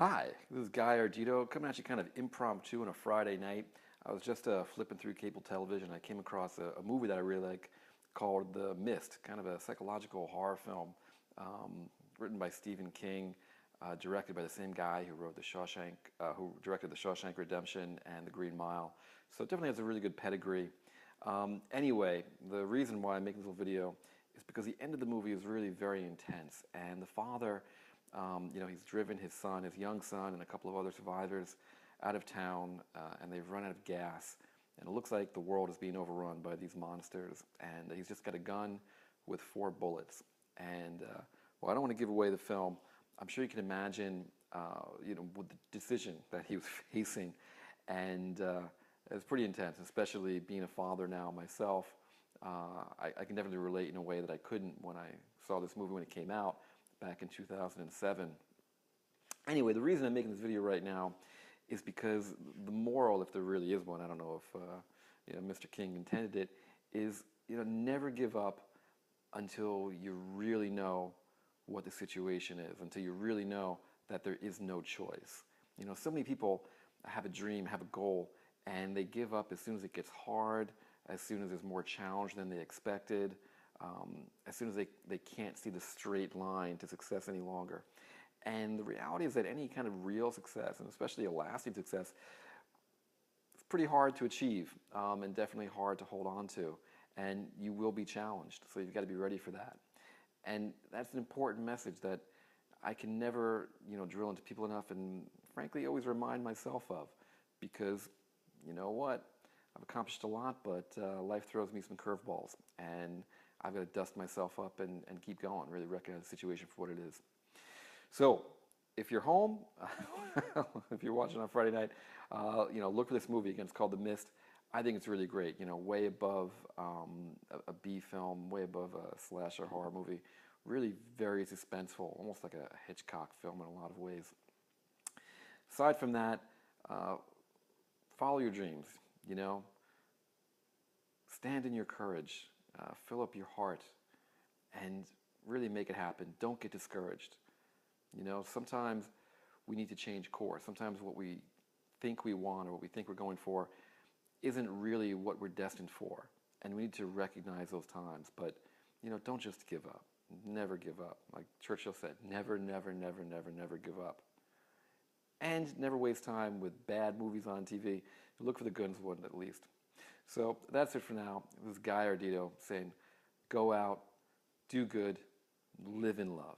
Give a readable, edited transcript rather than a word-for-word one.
Hi, this is Guy Ardito coming at you kind of impromptu on a Friday night. I was just flipping through cable television. I came across a movie that I really like called The Mist, kind of a psychological horror film written by Stephen King, directed by the same guy who wrote who directed The Shawshank Redemption and The Green Mile. So it definitely has a really good pedigree. Anyway, the reason why I'm making this little video is because the end of the movie is really very intense, and the father, he's driven his son, his young son, and a couple of other survivors out of town, and they've run out of gas, and it looks like the world is being overrun by these monsters, and he's just got a gun with 4 bullets, and well, I don't want to give away the film. I'm sure you can imagine, with the decision that he was facing, and it's pretty intense, especially being a father now myself. I can definitely relate in a way that I couldn't when I saw this movie when it came out back in 2007. Anyway, the reason I'm making this video right now is because the moral, if there really is one, I don't know if Mr. King intended it, is never give up until you really know what the situation is, until you really know that there is no choice. So many people have a dream, have a goal, and they give up as soon as it gets hard, as soon as there's more challenge than they expected, as soon as they can't see the straight line to success any longer. And the reality is that any kind of real success, and especially a lasting success, it's pretty hard to achieve, and definitely hard to hold on to. And you will be challenged, so you've got to be ready for that. And that's an important message that I can never, drill into people enough, and frankly, always remind myself of, because you know what? I've accomplished a lot, but life throws me some curveballs, and I've got to dust myself up and keep going, really recognize the situation for what it is. So, if you're home, if you're watching on Friday night, look for this movie again. It's called The Mist. I think it's really great. Way above a B film, way above a slasher horror movie. Really very suspenseful, almost like a Hitchcock film in a lot of ways. Aside from that, follow your dreams. Stand in your courage. Fill up your heart, and really make it happen. Don't get discouraged. Sometimes we need to change course. Sometimes what we think we want or what we think we're going for isn't really what we're destined for. And we need to recognize those times. But, don't just give up. Never give up. Like Churchill said, never, never, never, never, never give up. And never waste time with bad movies on TV. Look for the good ones at least. So that's it for now. This is Guy Ardito saying, go out, do good, live in love.